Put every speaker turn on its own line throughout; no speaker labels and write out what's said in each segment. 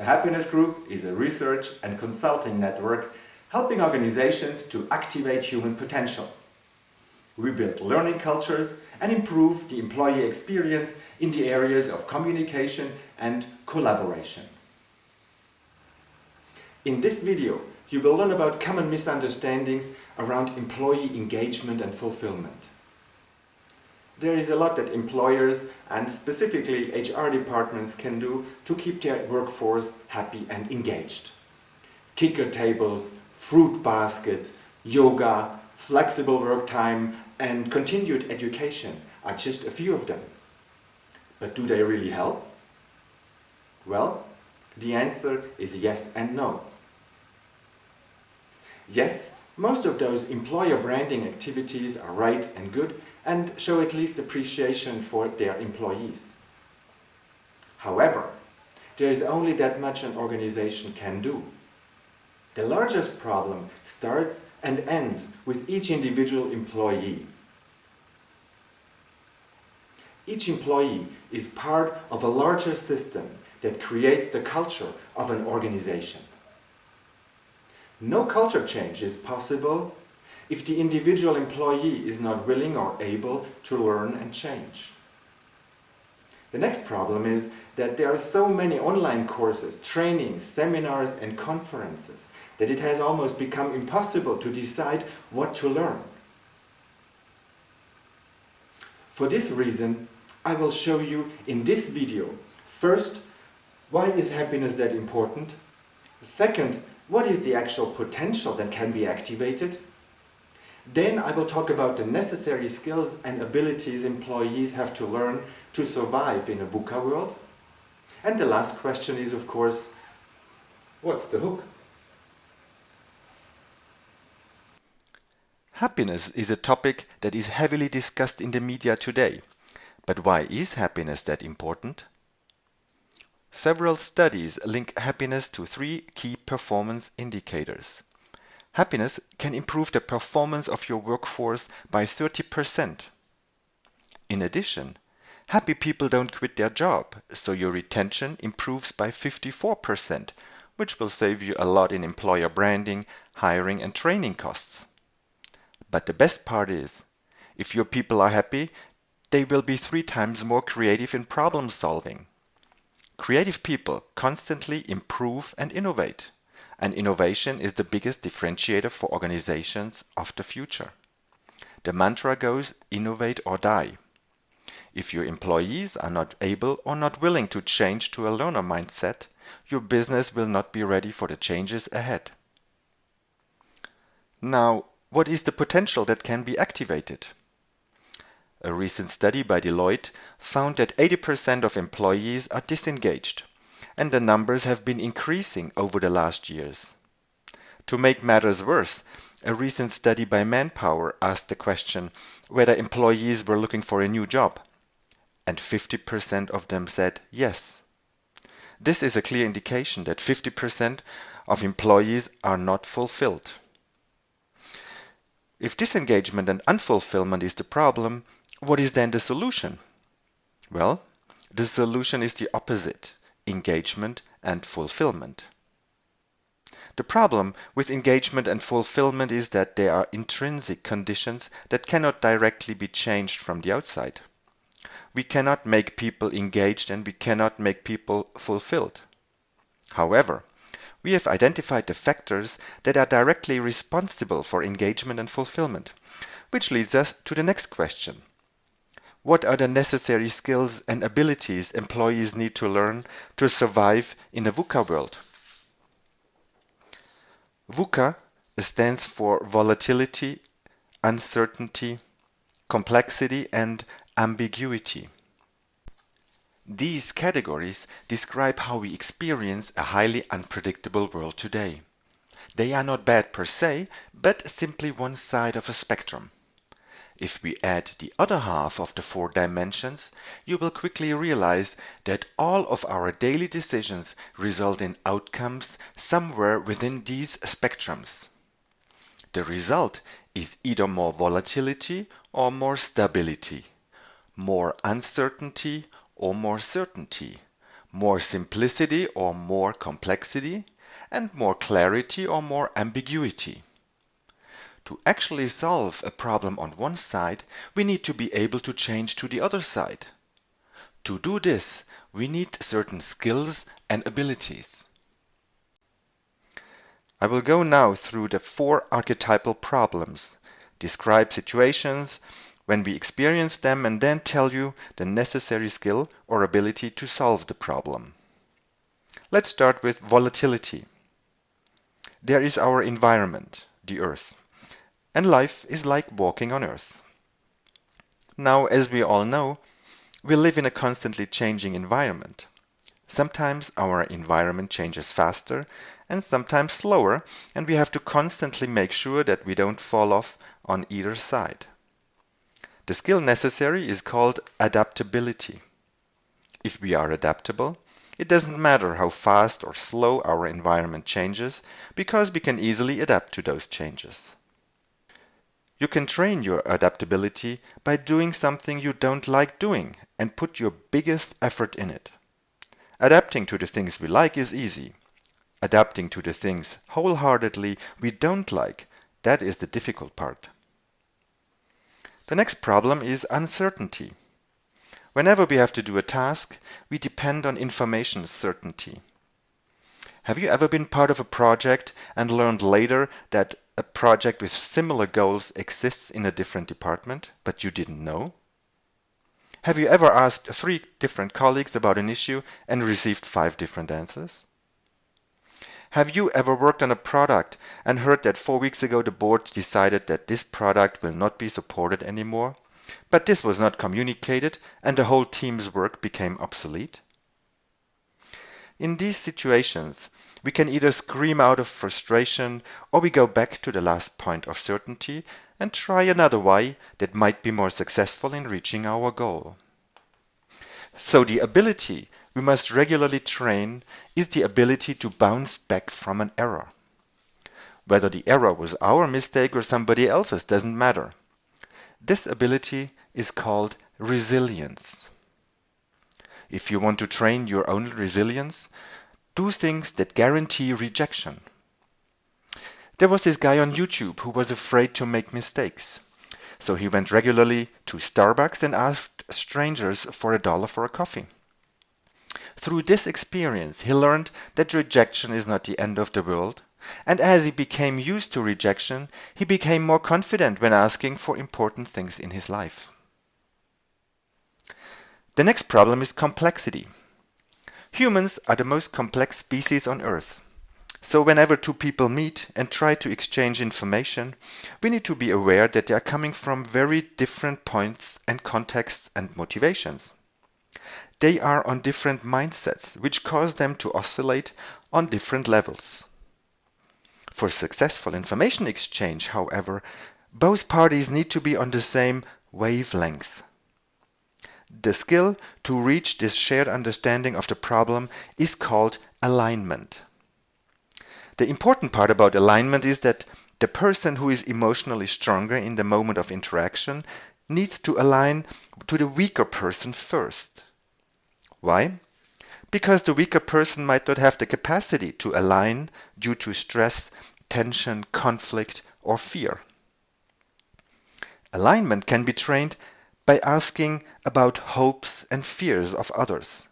happiness group is a research and consulting network helping organizations to activate human potential. We build learning cultures and improve the employee experience in the areas of communication and collaboration. In this video, you will learn about common misunderstandings around employee engagement and fulfillment. There is a lot that employers and specifically HR departments can do to keep their workforce happy and engaged. Kicker tables, fruit baskets, yoga, flexible work time and continued education are just a few of them. But do they really help? Well, the answer is yes and no. Yes, most of those employer branding activities are right and good and show at least appreciation for their employees. However, there is only that much an organization can do. The largest problem starts and ends with each individual employee. Each employee is part of a larger system that creates the culture of an organization. No culture change is possible if the individual employee is not willing or able to learn and change. The next problem is that there are so many online courses, trainings, seminars and conferences that it has almost become impossible to decide what to learn. For this reason, I will show you in this video, first, why is happiness that important? Second, what is the actual potential that can be activated? Then I will talk about the necessary skills and abilities employees have to learn to survive in a VUCA world. And the last question is, of course, what's the hook?
Happiness is a topic that is heavily discussed in the media today. But why is happiness that important? Several studies link happiness to three key performance indicators. Happiness can improve the performance of your workforce by 30%. In addition, happy people don't quit their job, so your retention improves by 54%, which will save you a lot in employer branding, hiring and training costs. But the best part is, if your people are happy, they will be 3 times more creative in problem solving. Creative people constantly improve and innovate, and innovation is the biggest differentiator for organizations of the future. The mantra goes, innovate or die. If your employees are not able or not willing to change to a learner mindset, your business will not be ready for the changes ahead. Now, what is the potential that can be activated? A recent study by Deloitte found that 80% of employees are disengaged, and the numbers have been increasing over the last years. To make matters worse, a recent study by Manpower asked the question whether employees were looking for a new job, and 50% of them said yes. This is a clear indication that 50% of employees are not fulfilled. If disengagement and unfulfillment is the problem, what is then the solution? Well, the solution is the opposite, engagement and fulfillment. The problem with engagement and fulfillment is that they are intrinsic conditions that cannot directly be changed from the outside. We cannot make people engaged and we cannot make people fulfilled. However, we have identified the factors that are directly responsible for engagement and fulfillment, which leads us to the next question. What are the necessary skills and abilities employees need to learn to survive in a VUCA world? VUCA stands for volatility, uncertainty, complexity, and ambiguity. These categories describe how we experience a highly unpredictable world today. They are not bad per se, but simply one side of a spectrum. If we add the other half of the 4 dimensions, you will quickly realize that all of our daily decisions result in outcomes somewhere within these spectrums. The result is either more volatility or more stability, more uncertainty or more certainty, more simplicity or more complexity, and more clarity or more ambiguity. To actually solve a problem on one side, we need to be able to change to the other side. To do this, we need certain skills and abilities. I will go now through the 4 archetypal problems, describe situations when we experience them, and then tell you the necessary skill or ability to solve the problem. Let's start with volatility. There is our environment, the Earth, and life is like walking on Earth. Now, as we all know, we live in a constantly changing environment. Sometimes our environment changes faster and sometimes slower, and we have to constantly make sure that we don't fall off on either side. The skill necessary is called adaptability. If we are adaptable, it doesn't matter how fast or slow our environment changes, because we can easily adapt to those changes. You can train your adaptability by doing something you don't like doing and put your biggest effort in it. Adapting to the things we like is easy. Adapting to the things wholeheartedly we don't like, that is the difficult part. The next problem is uncertainty. Whenever we have to do a task, we depend on information certainty. Have you ever been part of a project and learned later that a project with similar goals exists in a different department, but you didn't know? Have you ever asked 3 different colleagues about an issue and received 5 different answers? Have you ever worked on a product and heard that 4 weeks ago the board decided that this product will not be supported anymore, but this was not communicated and the whole team's work became obsolete? In these situations, we can either scream out of frustration or we go back to the last point of certainty and try another way that might be more successful in reaching our goal. So the ability we must regularly train is the ability to bounce back from an error. Whether the error was our mistake or somebody else's doesn't matter. This ability is called resilience. If you want to train your own resilience, do things that guarantee rejection. There was this guy on YouTube who was afraid to make mistakes. So he went regularly to Starbucks and asked strangers for $1 for a coffee. Through this experience, he learned that rejection is not the end of the world, and as he became used to rejection, he became more confident when asking for important things in his life. The next problem is complexity. Humans are the most complex species on Earth. So whenever 2 people meet and try to exchange information, we need to be aware that they are coming from very different points and contexts and motivations. They are on different mindsets, which cause them to oscillate on different levels. For successful information exchange, however, both parties need to be on the same wavelength. The skill to reach this shared understanding of the problem is called alignment. The important part about alignment is that the person who is emotionally stronger in the moment of interaction needs to align to the weaker person first. Why? Because the weaker person might not have the capacity to align due to stress, tension, conflict, or fear. Alignment can be trained by asking about hopes and fears of others.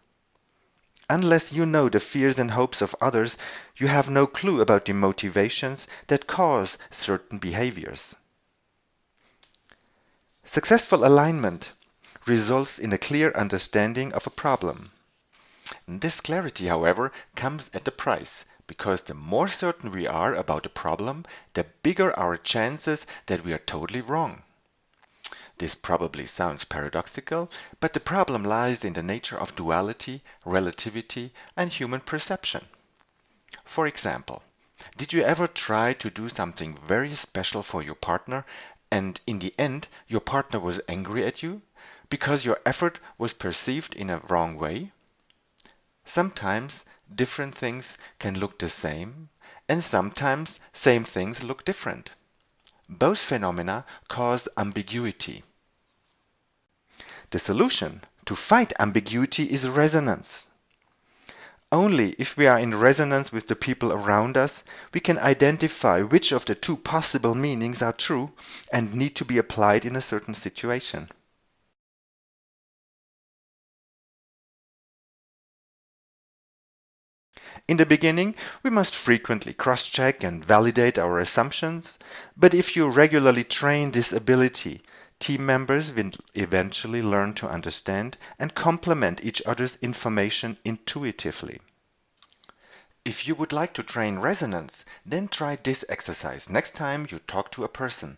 Unless you know the fears and hopes of others, you have no clue about the motivations that cause certain behaviors. Successful alignment results in a clear understanding of a problem. This clarity, however, comes at a price, because the more certain we are about a problem, the bigger our chances that we are totally wrong. This probably sounds paradoxical, but the problem lies in the nature of duality, relativity, and human perception. For example, did you ever try to do something very special for your partner, and in the end your partner was angry at you because your effort was perceived in a wrong way? Sometimes different things can look the same, and sometimes same things look different. Both phenomena cause ambiguity. The solution to fight ambiguity is resonance. Only if we are in resonance with the people around us, we can identify which of the two possible meanings are true and need to be applied in a certain situation. In the beginning, we must frequently cross-check and validate our assumptions, but if you regularly train this ability, team members will eventually learn to understand and complement each other's information intuitively. If you would like to train resonance, then try this exercise next time you talk to a person.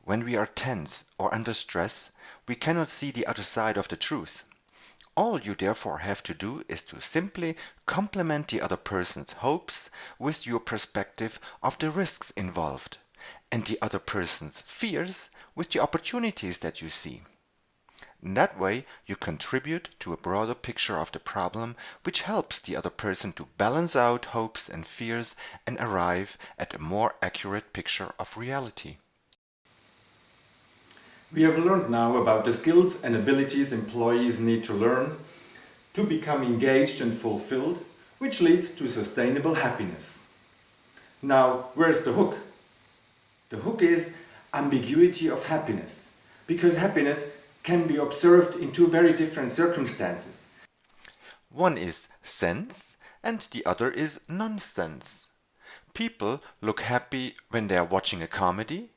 When we are tense or under stress, we cannot see the other side of the truth. All you therefore have to do is to simply complement the other person's hopes with your perspective of the risks involved, and the other person's fears with the opportunities that you see. In that way, you contribute to a broader picture of the problem, which helps the other person to balance out hopes and fears and arrive at a more accurate picture of reality.
We have learned now about the skills and abilities employees need to learn to become engaged and fulfilled, which leads to sustainable happiness. Now, where's the hook? The hook is ambiguity of happiness, because happiness can be observed in two very different circumstances.
One is sense and the other is nonsense. People look happy when they are watching a comedy,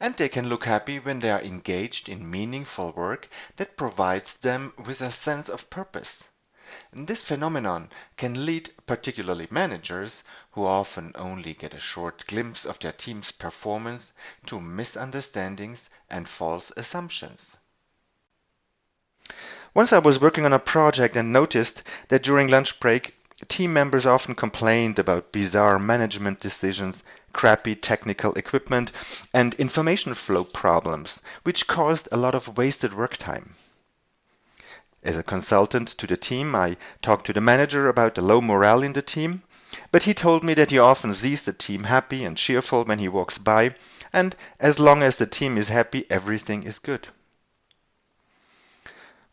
and they can look happy when they are engaged in meaningful work that provides them with a sense of purpose. And this phenomenon can lead particularly managers, who often only get a short glimpse of their team's performance, to misunderstandings and false assumptions. Once I was working on a project and noticed that during lunch break, team members often complained about bizarre management decisions, crappy technical equipment, and information flow problems, which caused a lot of wasted work time. As a consultant to the team, I talked to the manager about the low morale in the team, but he told me that he often sees the team happy and cheerful when he walks by, and as long as the team is happy, everything is good.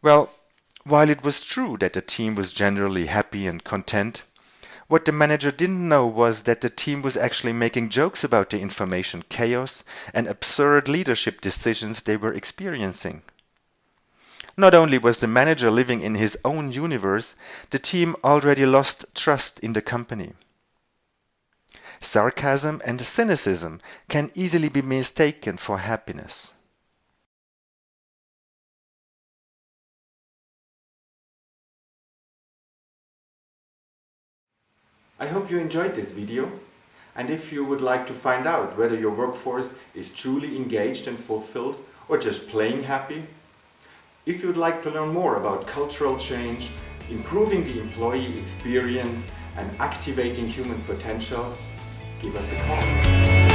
Well, while it was true that the team was generally happy and content, what the manager didn't know was that the team was actually making jokes about the information chaos and absurd leadership decisions they were experiencing. Not only was the manager living in his own universe, the team already lost trust in the company. Sarcasm and cynicism can easily be mistaken for happiness.
I hope you enjoyed this video, and if you would like to find out whether your workforce is truly engaged and fulfilled or just playing happy, if you would like to learn more about cultural change, improving the employee experience and activating human potential, give us a call.